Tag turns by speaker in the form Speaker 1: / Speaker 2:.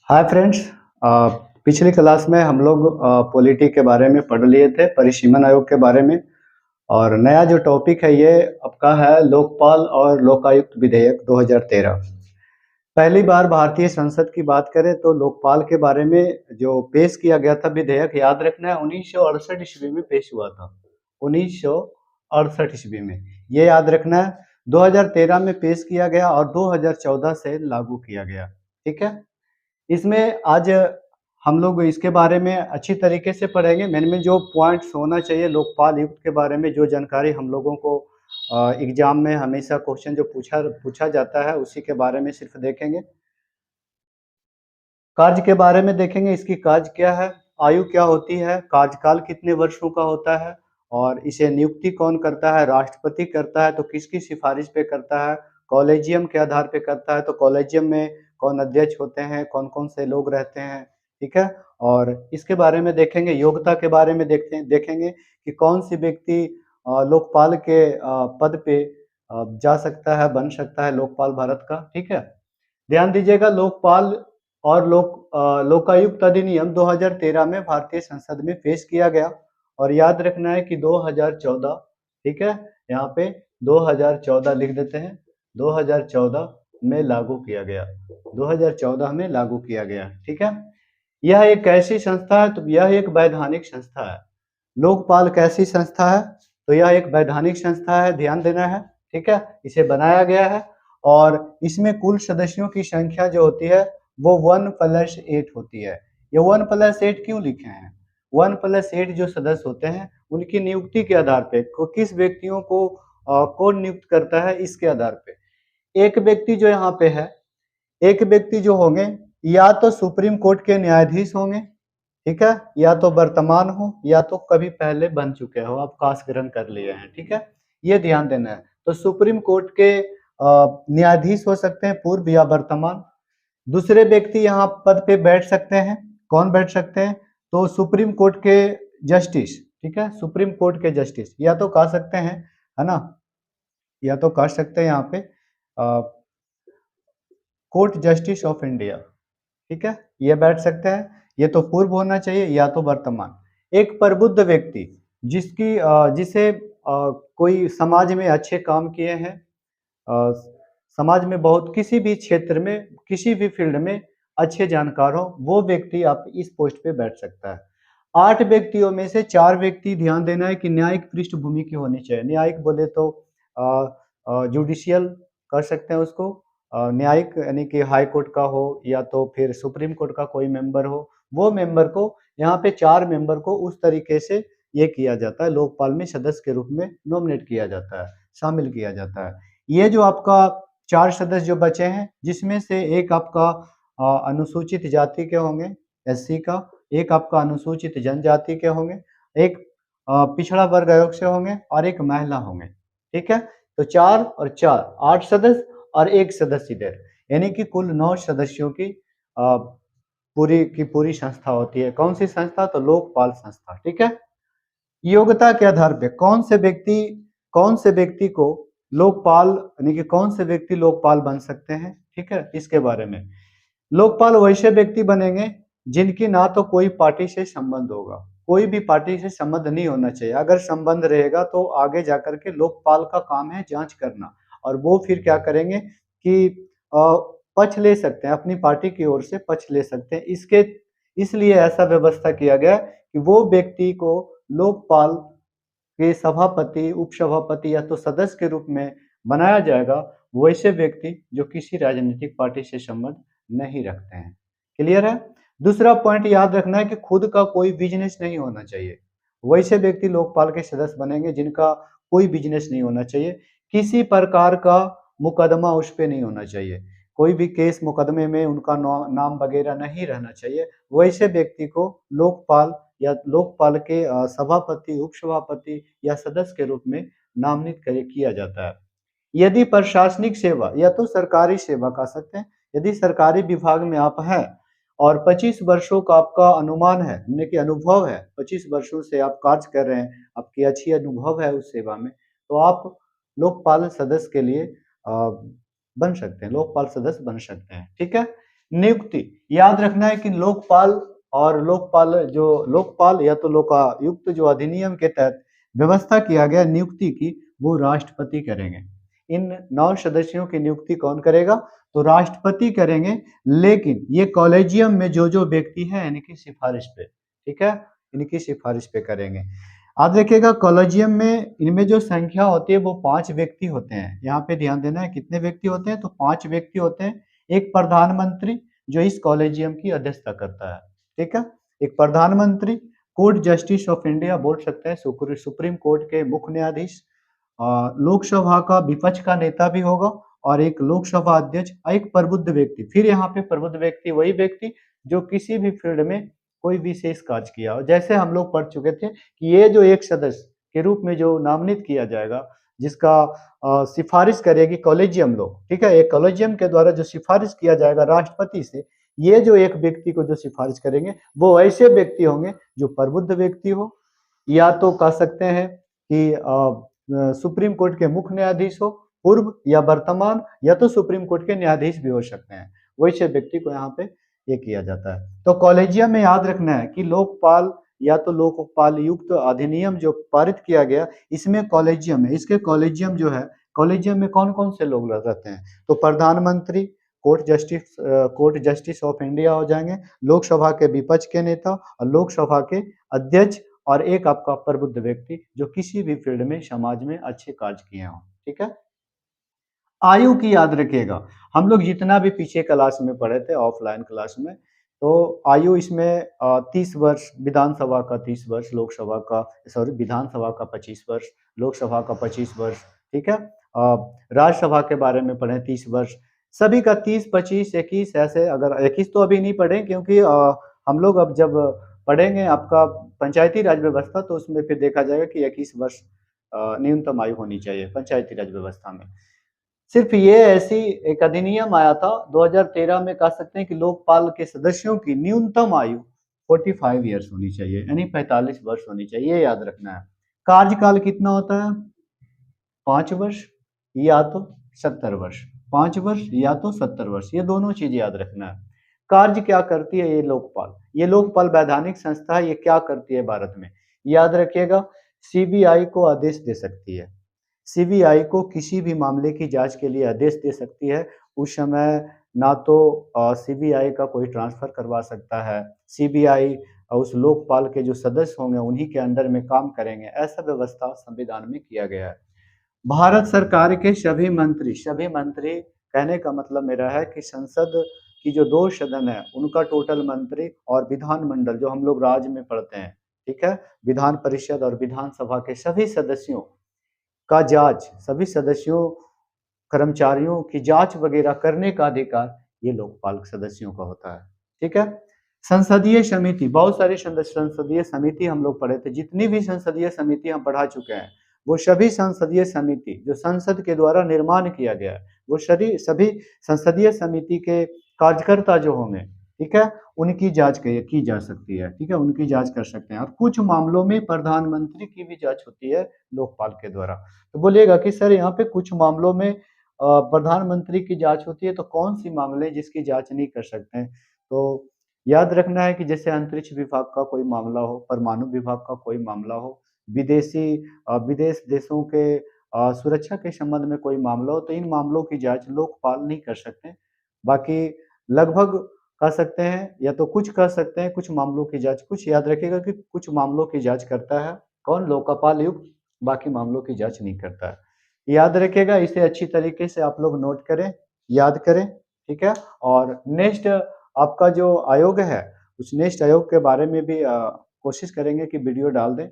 Speaker 1: Hi friends. पिछली class में हम लोग पॉलिटी के बारे में पढ़ लिए थे, परिसीमन आयोग के बारे में। और नया जो टॉपिक है ये आपका है लोकपाल और लोकायुक्त विधेयक 2013। पहली बार भारतीय संसद की बात करें तो लोकपाल के बारे में जो पेश किया गया था विधेयक, याद रखना है 1968 ईस्वी में पेश हुआ था। 1968 ईस्वी में, ये याद रखना है। 2013 में पेश किया गया और 2014 से लागू किया गया। ठीक है। इसमें आज हम लोग इसके बारे में अच्छी तरीके से पढ़ेंगे। मेन जो पॉइंट्स होना चाहिए लोकपाल युक्त के बारे में, जो जानकारी हम लोगों को एग्जाम में हमेशा क्वेश्चन जो पूछा जाता है उसी के बारे में सिर्फ देखेंगे। कार्य के बारे में देखेंगे, इसकी कार्य क्या है, आयु क्या होती है, कार्यकाल कितने वर्षों का होता है, और इसे नियुक्ति कौन करता है, राष्ट्रपति करता है तो किसकी सिफारिश पे करता है, कॉलेजियम के आधार पे करता है तो कॉलेजियम में कौन अध्यक्ष होते हैं, कौन कौन से लोग रहते हैं। ठीक है। और इसके बारे में देखेंगे, योग्यता के बारे में देखेंगे कि कौन सी व्यक्ति लोकपाल के पद पे जा सकता है, बन सकता है लोकपाल भारत का। ठीक है। ध्यान दीजिएगा, लोकपाल और लोकायुक्त अधिनियम 2013 में भारतीय संसद में पेश किया गया। और याद रखना है कि 2014, ठीक है, यहाँ पे 2014 लिख देते हैं, 2014 में लागू किया गया। 2014 में लागू किया गया। ठीक है। यह एक ऐसी संस्था है, तो यह एक वैधानिक संस्था है। लोकपाल कैसी संस्था है, तो यह एक वैधानिक संस्था है, ध्यान देना है। ठीक है। इसे बनाया गया है और इसमें कुल सदस्यों की संख्या जो होती है वो 1+8 होती है। ये 1+8 क्यों लिखे हैं? 1+8 जो सदस्य होते हैं उनकी नियुक्ति के आधार पे किस व्यक्तियों को कौन नियुक्त करता है, इसके आधार पे एक व्यक्ति जो यहाँ पे है, एक व्यक्ति जो होंगे या तो सुप्रीम कोर्ट के न्यायाधीश होंगे, ठीक है, या तो वर्तमान हो या तो कभी पहले बन चुके हो, आप कास्ट ग्रहण कर लिए हैं। ठीक है। ये ध्यान देना है। तो सुप्रीम कोर्ट के न्यायाधीश हो सकते हैं, पूर्व या वर्तमान। दूसरे व्यक्ति यहाँ पद पे बैठ सकते हैं, कौन बैठ सकते हैं, तो सुप्रीम कोर्ट के जस्टिस। ठीक है। सुप्रीम कोर्ट के जस्टिस या तो कह सकते हैं, है ना, या तो कह सकते हैं यहाँ पे कोर्ट जस्टिस ऑफ इंडिया। ठीक है, ये बैठ सकते हैं। ये तो पूर्व होना चाहिए या तो वर्तमान। एक प्रबुद्ध व्यक्ति जिसे कोई समाज में अच्छे काम किए हैं, अ, समाज में बहुत किसी भी क्षेत्र में किसी भी फील्ड में अच्छे जानकार हो, वो व्यक्ति आप इस पोस्ट पे बैठ सकता है। 8 व्यक्तियों में से 4 व्यक्ति, ध्यान देना है कि न्यायिक पृष्ठभूमि की होनी चाहिए। न्यायिक बोले तो जुडिशियल कर सकते हैं उसको, न्यायिक यानी कि हाई कोर्ट का हो या तो फिर सुप्रीम कोर्ट का कोई मेंबर हो, वो मेंबर को यहाँ पे 4 मेंबर को उस तरीके से ये किया जाता है, लोकपाल में सदस्य के रूप में नॉमिनेट किया जाता है, शामिल किया जाता है। ये जो आपका 4 सदस्य जो बचे हैं, जिसमें से एक आपका अनुसूचित जाति के होंगे, एससी का, एक आपका अनुसूचित जनजाति के होंगे, एक पिछड़ा वर्ग आयोग से होंगे और एक महिला होंगे। ठीक है। तो 4 और 4 8 सदस्य और एक सदस्य इधर, यानी कि कुल 9 सदस्यों की पूरी की पूरी संस्था होती है। कौन सी संस्था? तो लोकपाल संस्था। ठीक है। योग्यता के आधार पे कौन से व्यक्ति को लोकपाल यानी कि कौन से व्यक्ति लोकपाल बन सकते हैं, ठीक है, इसके बारे में। लोकपाल वैसे व्यक्ति बनेंगे जिनकी ना तो कोई पार्टी से संबंध होगा, कोई भी पार्टी से संबंध नहीं होना चाहिए। अगर संबंध रहेगा तो आगे जाकर के लोकपाल का काम है जांच करना, और वो फिर क्या करेंगे कि पक्ष ले सकते हैं, अपनी पार्टी की ओर से पक्ष ले सकते हैं। इसलिए ऐसा व्यवस्था किया गया कि वो व्यक्ति को लोकपाल के सभापति, उपसभापति या तो सदस्य के रूप में बनाया जाएगा, वैसे व्यक्ति जो किसी राजनीतिक पार्टी से संबंध नहीं रखते हैं। क्लियर है? दूसरा पॉइंट याद रखना है कि खुद का कोई बिजनेस नहीं होना चाहिए। वैसे व्यक्ति लोकपाल के सदस्य बनेंगे जिनका कोई बिजनेस नहीं होना चाहिए, किसी प्रकार का मुकदमा उस पे नहीं होना चाहिए, कोई भी केस मुकदमे में उनका नाम वगैरह नहीं रहना चाहिए। वैसे व्यक्ति को लोकपाल या लोकपाल के सभापति, उपसभापति या सदस्य के रूप में नामित किया जाता है। यदि प्रशासनिक सेवा या तो सरकारी सेवा कह सकते हैं, यदि सरकारी विभाग में आप हैं और 25 वर्षों का आपका अनुमान है, यानी कि अनुभव है, 25 वर्षों से आप कार्य कर रहे हैं, आपकी अच्छी अनुभव है उस सेवा में, तो आप लोकपाल सदस्य के लिए बन सकते हैं, लोकपाल सदस्य बन सकते हैं। ठीक है। नियुक्ति, याद रखना है कि लोकपाल और लोकपाल या तो लोकायुक्त जो अधिनियम के तहत व्यवस्था किया गया नियुक्ति की, वो राष्ट्रपति करेंगे। इन 9 सदस्यों की नियुक्ति कौन करेगा? तो राष्ट्रपति करेंगे, लेकिन ये कॉलेजियम में जो व्यक्ति है इनकी सिफारिश पे, ठीक है, इनकी सिफारिश पे करेंगे। याद रखिएगा कॉलेजियम में इनमें जो संख्या होती है वो 5 व्यक्ति होते हैं। यहाँ पे ध्यान देना है कितने व्यक्ति होते हैं? तो 5 व्यक्ति होते हैं। एक प्रधानमंत्री जो इस कॉलेजियम की अध्यक्षता करता है, ठीक है, एक प्रधानमंत्री, कोर्ट जस्टिस ऑफ इंडिया बोल सकते हैं, सुप्रीम कोर्ट के मुख्य न्यायाधीश, लोकसभा का विपक्ष का नेता भी होगा और एक लोकसभा अध्यक्ष, एक प्रबुद्ध व्यक्ति। फिर यहाँ पे प्रबुद्ध व्यक्ति वही व्यक्ति जो किसी भी फील्ड में कोई विशेष कार्य किया हो। जैसे हम लोग पढ़ चुके थे कि ये जो एक सदस्य के रूप में जो नामित किया जाएगा, जिसका सिफारिश करेगी कॉलेजियम लोग, ठीक है, एक कॉलेजियम के द्वारा जो सिफारिश किया जाएगा राष्ट्रपति से, ये जो एक व्यक्ति को जो सिफारिश करेंगे वो ऐसे व्यक्ति होंगे जो प्रबुद्ध व्यक्ति हो, या तो कह सकते हैं कि सुप्रीम कोर्ट के मुख्य न्यायाधीश हो, पूर्व या वर्तमान, या तो सुप्रीम कोर्ट के न्यायाधीश भी हो सकते हैं। वैसे व्यक्ति को यहाँ पे ये किया जाता है। तो कॉलेजियम में याद रखना है कि लोकपाल या तो लोकपाल युक्त अधिनियम जो पारित किया गया, इसमें कॉलेजियम है, इसके कॉलेजियम जो है, कॉलेजियम में कौन कौन से लोग रहते हैं? तो प्रधानमंत्री, कोर्ट जस्टिस ऑफ इंडिया हो जाएंगे, लोकसभा के विपक्ष के नेता और लोकसभा के अध्यक्ष, और एक आपका प्रबुद्ध व्यक्ति जो किसी भी फील्ड में समाज में अच्छे कार्य किए हों, ठीक है। आयु की याद रखिएगा, हम लोग जितना भी पीछे क्लास में पढ़े थे ऑफलाइन क्लास में, तो आयु इसमें 30 वर्ष, विधानसभा का 30 वर्ष, लोकसभा का विधानसभा का 25 वर्ष, लोकसभा का 25 वर्ष, ठीक है। राज्यसभा के बारे में पढ़े 30 वर्ष, सभी का 30, 25, 21 ऐसे, अगर 21 तो अभी नहीं पढ़े क्योंकि हम लोग अब जब पढ़ेंगे आपका पंचायती राज व्यवस्था, तो उसमें फिर देखा जाएगा कि 21 वर्ष न्यूनतम आयु होनी चाहिए पंचायती राज व्यवस्था में। सिर्फ ये ऐसी एक अधिनियम आया था 2013 में, कह सकते हैं कि लोकपाल के सदस्यों की न्यूनतम आयु 45 ईयर्स होनी चाहिए, यानी 45 वर्ष होनी चाहिए, ये याद रखना है। कार्यकाल कितना होता है? 5 वर्ष या तो 70 वर्ष, 5 वर्ष या तो 70 वर्ष, ये दोनों चीज याद रखना है। कार्य क्या करती है ये लोकपाल वैधानिक संस्था है, ये क्या करती है भारत में? याद रखिएगा, सीबीआई को आदेश दे सकती है, सीबीआई को किसी भी मामले की जांच के लिए आदेश दे सकती है। उस समय ना तो सीबीआई का कोई ट्रांसफर करवा सकता है, सीबीआई उस लोकपाल के जो सदस्य होंगे उन्हीं के अंडर में काम करेंगे, ऐसा व्यवस्था संविधान में किया गया है। भारत सरकार के सभी मंत्री कहने का मतलब मेरा है कि संसद की जो 2 सदन है उनका टोटल मंत्री, और विधानमंडल जो हम लोग राज्य में पढ़ते हैं, ठीक है, विधान परिषद और विधानसभा के सभी सदस्यों का जांच, सभी सदस्यों कर्मचारियों की जांच वगैरह करने का अधिकार ये लोकपाल सदस्यों का होता है, ठीक है। संसदीय समिति, बहुत सारी संसदीय समिति हम लोग पढ़े थे, जितनी भी संसदीय समिति हम पढ़ा चुके हैं, वो सभी संसदीय समिति जो संसद के द्वारा निर्माण किया गया है, वो सभी संसदीय समिति के कार्यकर्ता जो होंगे, ठीक है, उनकी जांच की जा सकती है, ठीक है, उनकी जांच कर सकते हैं। और कुछ मामलों में प्रधानमंत्री की भी जांच होती है लोकपाल के द्वारा। तो बोलिएगा कि सर यहाँ पे कुछ मामलों में प्रधानमंत्री की जांच होती है, तो कौन सी मामले जिसकी जांच नहीं कर सकते हैं? तो याद रखना है कि जैसे अंतरिक्ष विभाग का कोई मामला हो, परमाणु विभाग का कोई मामला हो, विदेश देशों के सुरक्षा के संबंध में कोई मामला हो, तो इन मामलों की जांच लोकपाल नहीं कर सकते। बाकी लगभग कह सकते हैं, या तो कुछ कह सकते हैं, कुछ मामलों की जांच, कुछ याद रखिएगा कि कुछ मामलों की जांच करता है कौन? लोकपाल युक्त, बाकी मामलों की जांच नहीं करता है। याद रखिएगा, इसे अच्छी तरीके से आप लोग नोट करें, याद करें, ठीक है। और नेक्स्ट आपका जो आयोग है, उस नेक्स्ट आयोग के बारे में भी कोशिश करेंगे कि वीडियो डाल दें।